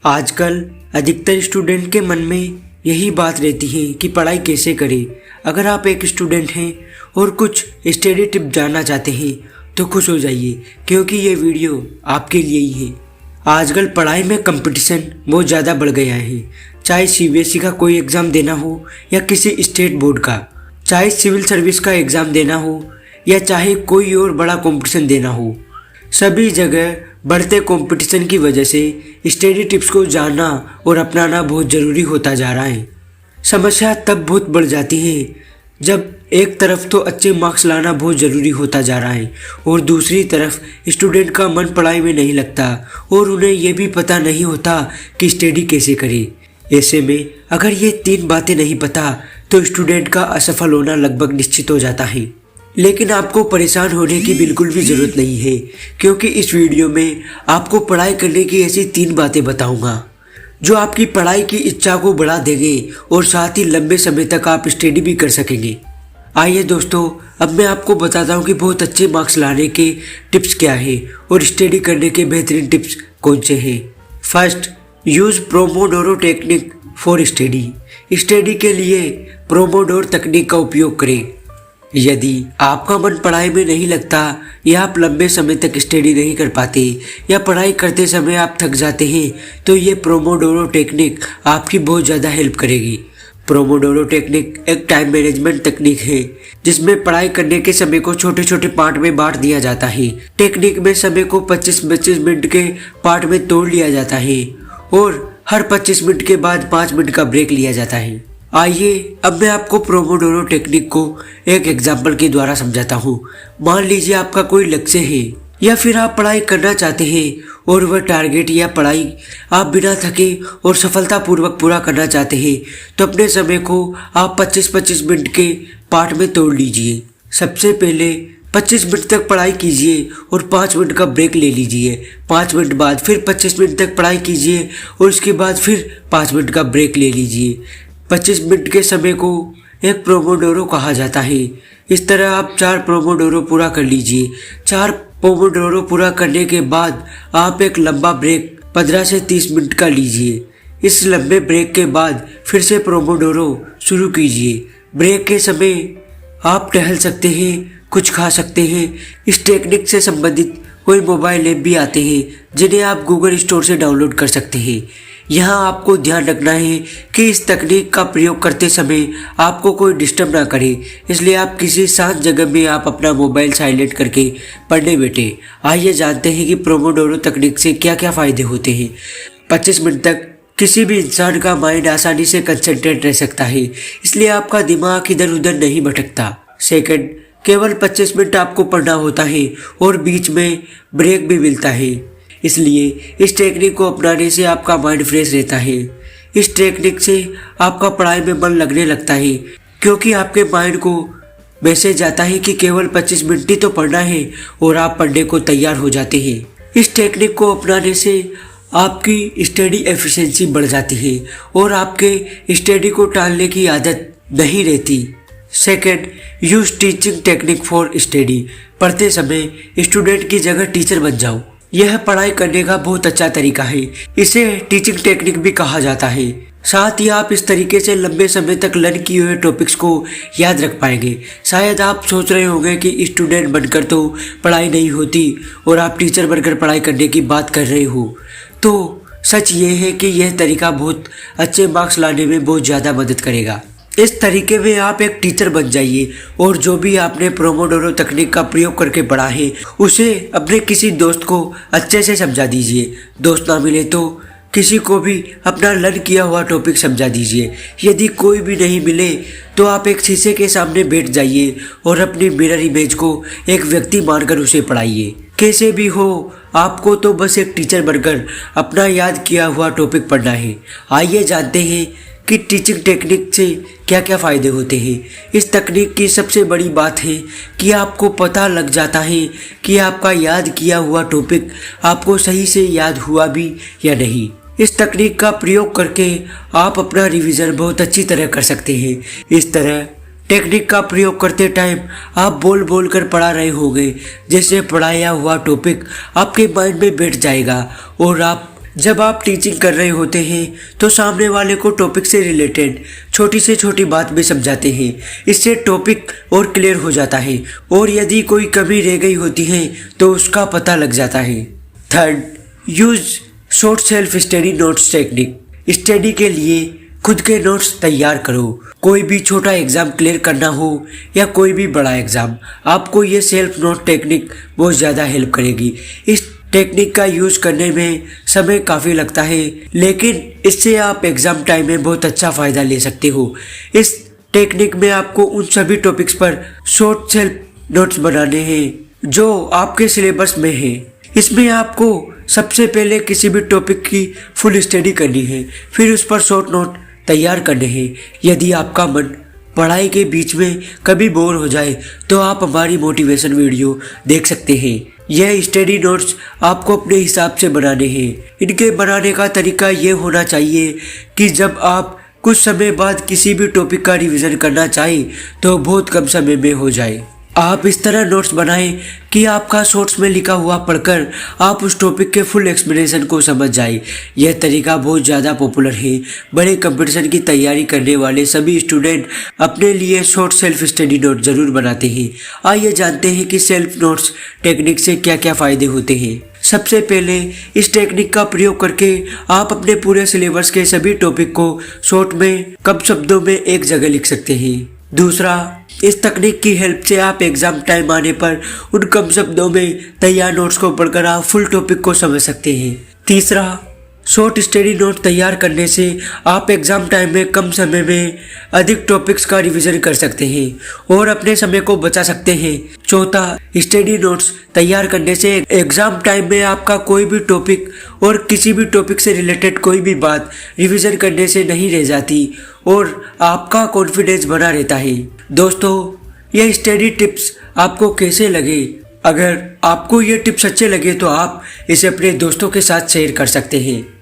आजकल अधिकतर स्टूडेंट के मन में यही बात रहती है कि पढ़ाई कैसे करें। अगर आप एक स्टूडेंट हैं और कुछ स्टडी टिप जानना चाहते हैं तो खुश हो जाइए, क्योंकि ये वीडियो आपके लिए ही है। आजकल पढ़ाई में कंपटीशन बहुत ज़्यादा बढ़ गया है। चाहे सीबीएसई का कोई एग्ज़ाम देना हो या किसी स्टेट बोर्ड का, चाहे सिविल सर्विस का एग्ज़ाम देना हो या चाहे कोई और बड़ा कंपटीशन देना हो, सभी जगह बढ़ते कंपटीशन की वजह से स्टडी टिप्स को जानना और अपनाना बहुत ज़रूरी होता जा रहा है। समस्या तब बहुत बढ़ जाती है जब एक तरफ तो अच्छे मार्क्स लाना बहुत ज़रूरी होता जा रहा है और दूसरी तरफ स्टूडेंट का मन पढ़ाई में नहीं लगता और उन्हें यह भी पता नहीं होता कि स्टडी कैसे करें। ऐसे में अगर ये तीन बातें नहीं पता तो स्टूडेंट का असफल होना लगभग निश्चित हो जाता है। लेकिन आपको परेशान होने की बिल्कुल भी ज़रूरत नहीं है, क्योंकि इस वीडियो में आपको पढ़ाई करने की ऐसी तीन बातें बताऊंगा जो आपकी पढ़ाई की इच्छा को बढ़ा देंगे और साथ ही लंबे समय तक आप स्टडी भी कर सकेंगे। आइए दोस्तों, अब मैं आपको बताता हूँ कि बहुत अच्छे मार्क्स लाने के टिप्स क्या है और स्टडी करने के बेहतरीन टिप्स कौन से हैं। First, use pomodoro technique for study. Study के लिए प्रोमोडोर तकनीक का उपयोग करें। यदि आपका मन पढ़ाई में नहीं लगता या आप लंबे समय तक स्टडी नहीं कर पाते या पढ़ाई करते समय आप थक जाते हैं तो ये प्रोमोडोरो टेक्निक आपकी बहुत ज़्यादा हेल्प करेगी। प्रोमोडोरो टेक्निक एक टाइम मैनेजमेंट तकनीक है जिसमें पढ़ाई करने के समय को छोटे छोटे पार्ट में बांट दिया जाता है। टेक्निक में समय को 25-25 मिनट के पार्ट में तोड़ लिया जाता है और हर 25 मिनट के बाद 5 मिनट का ब्रेक लिया जाता है। आइए अब मैं आपको प्रोमोडोरो टेक्निक को एक एग्जाम्पल के द्वारा समझाता हूँ। मान लीजिए आपका कोई लक्ष्य है या फिर आप पढ़ाई करना चाहते हैं और वह टारगेट या पढ़ाई आप बिना थके और सफलतापूर्वक पूरा करना चाहते हैं तो अपने समय को आप 25-25 मिनट के पार्ट में तोड़ लीजिए। सबसे पहले 25 मिनट तक पढ़ाई कीजिए और 5 मिनट का ब्रेक ले लीजिए। 5 मिनट बाद फिर 25 मिनट तक पढ़ाई कीजिए और उसके बाद फिर 5 मिनट का ब्रेक ले लीजिए। 25 मिनट के समय को एक प्रोमोडोरो कहा जाता है। इस तरह आप 4 प्रोमोडोरो पूरा कर लीजिए। 4 प्रोमोडोरो पूरा करने के बाद आप एक लंबा ब्रेक 15 से 30 मिनट का लीजिए। इस लंबे ब्रेक के बाद फिर से प्रोमोडोरो शुरू कीजिए। ब्रेक के समय आप टहल सकते हैं, कुछ खा सकते हैं। इस टेक्निक से संबंधित कोई मोबाइल ऐप भी आते हैं जिन्हें आप गूगल स्टोर से डाउनलोड कर सकते हैं। यहाँ आपको ध्यान रखना है कि इस तकनीक का प्रयोग करते समय आपको कोई डिस्टर्ब ना करे, इसलिए आप किसी शांत जगह में आप अपना मोबाइल साइलेंट करके पढ़ने बैठे। आइए जानते हैं कि प्रोमोडोरो तकनीक से क्या क्या फ़ायदे होते हैं। 25 मिनट तक किसी भी इंसान का माइंड आसानी से कंसंट्रेट रह सकता है, इसलिए आपका दिमाग इधर उधर नहीं भटकता। सेकंड, केवल 25 मिनट आपको पढ़ना होता है और बीच में ब्रेक भी मिलता है, इसलिए इस टेक्निक को अपनाने से आपका माइंड फ्रेश रहता है। इस टेक्निक से आपका पढ़ाई में मन लगने लगता है, क्योंकि आपके माइंड को मैसेज आता है कि केवल 25 मिनट ही तो पढ़ना है और आप पढ़ने को तैयार हो जाते हैं। इस टेक्निक को अपनाने से आपकी स्टडी एफिशिएंसी बढ़ जाती है और आपके स्टडी को टालने की आदत नहीं रहती। Second, use teaching technique for study. पढ़ते समय स्टूडेंट की जगह टीचर बन जाओ। यह पढ़ाई करने का बहुत अच्छा तरीका है। इसे टीचिंग टेक्निक भी कहा जाता है। साथ ही आप इस तरीके से लंबे समय तक लर्न किए हुए टॉपिक्स को याद रख पाएंगे। शायद आप सोच रहे होंगे कि स्टूडेंट बनकर तो पढ़ाई नहीं होती और आप टीचर बनकर पढ़ाई करने की बात कर रहे हो, तो सच ये है कि यह तरीका बहुत अच्छे मार्क्स लाने में बहुत ज़्यादा मदद करेगा। इस तरीके में आप एक टीचर बन जाइए और जो भी आपने प्रोमोडोरो तकनीक का प्रयोग करके पढ़ा है उसे अपने किसी दोस्त को अच्छे से समझा दीजिए। दोस्त ना मिले तो किसी को भी अपना लर्न किया हुआ टॉपिक समझा दीजिए। यदि कोई भी नहीं मिले तो आप एक शीशे के सामने बैठ जाइए और अपनी मिरर इमेज को एक व्यक्ति मानकर उसे पढ़ाइए। कैसे भी हो, आपको तो बस एक टीचर बनकर अपना याद किया हुआ टॉपिक पढ़ना है। आइए जानते हैं कि टीचिंग टेक्निक से क्या क्या फ़ायदे होते हैं। इस तकनीक की सबसे बड़ी बात है कि आपको पता लग जाता है कि आपका याद किया हुआ टॉपिक आपको सही से याद हुआ भी या नहीं। इस तकनीक का प्रयोग करके आप अपना रिवीजन बहुत अच्छी तरह कर सकते हैं। इस तरह टेक्निक का प्रयोग करते टाइम आप बोल बोल कर पढ़ा रहे होंगे, जैसे पढ़ाया हुआ टॉपिक आपके माइंड में बैठ जाएगा और आप जब आप टीचिंग कर रहे होते हैं तो सामने वाले को टॉपिक से रिलेटेड छोटी से छोटी बात भी समझाते हैं। इससे टॉपिक और क्लियर हो जाता है और यदि कोई कमी रह गई होती है तो उसका पता लग जाता है। Third, use short self study notes technique. Study के लिए खुद के नोट्स तैयार करो। कोई भी छोटा एग्जाम क्लियर करना हो या कोई भी बड़ा एग्जाम, आपको ये सेल्फ नोट टेक्निक बहुत ज़्यादा हेल्प करेगी। इस टेक्निक का यूज करने में समय काफ़ी लगता है, लेकिन इससे आप एग्जाम टाइम में बहुत अच्छा फ़ायदा ले सकते हो। इस टेक्निक में आपको उन सभी टॉपिक्स पर शॉर्ट सेल्फ नोट्स बनाने हैं जो आपके सिलेबस में है। इसमें आपको सबसे पहले किसी भी टॉपिक की फुल स्टडी करनी है, फिर उस पर शॉर्ट नोट तैयार करने हैं। यदि आपका मन पढ़ाई के बीच में कभी बोर हो जाए तो आप हमारी मोटिवेशन वीडियो देख सकते हैं। यह स्टडी नोट्स आपको अपने हिसाब से बनाने हैं। इनके बनाने का तरीका ये होना चाहिए कि जब आप कुछ समय बाद किसी भी टॉपिक का रिवीजन करना चाहें तो बहुत कम समय में हो जाए। आप इस तरह नोट्स बनाएं कि आपका शॉर्ट्स में लिखा हुआ पढ़कर आप उस टॉपिक के फुल एक्सप्लेनेशन को समझ जाए। यह तरीका बहुत ज़्यादा पॉपुलर है। बड़े कंपटीशन की तैयारी करने वाले सभी स्टूडेंट अपने लिए शॉर्ट सेल्फ स्टडी नोट जरूर बनाते हैं। आइए जानते हैं कि सेल्फ नोट्स टेक्निक से क्या क्या फ़ायदे होते हैं। सबसे पहले इस टेक्निक का प्रयोग करके आप अपने पूरे सिलेबस के सभी टॉपिक को शॉर्ट में कम शब्दों में एक जगह लिख सकते हैं। दूसरा, इस तकनीक की हेल्प से आप एग्जाम टाइम आने पर उन कम शब्दों में तैयार नोट्स को पढ़कर आप फुल टॉपिक को समझ सकते हैं। तीसरा, शॉर्ट स्टडी नोट तैयार करने से आप एग्जाम टाइम में कम समय में अधिक टॉपिक्स का रिवीजन कर सकते हैं और अपने समय को बचा सकते हैं। चौथा, स्टडी नोट्स तैयार करने से एग्जाम टाइम में आपका कोई भी टॉपिक और किसी भी टॉपिक से रिलेटेड कोई भी बात रिवीजन करने से नहीं रह जाती और आपका कॉन्फिडेंस बना रहता है। दोस्तों, ये स्टडी टिप्स आपको कैसे लगे? अगर आपको ये टिप्स अच्छे लगे तो आप इसे अपने दोस्तों के साथ शेयर कर सकते हैं।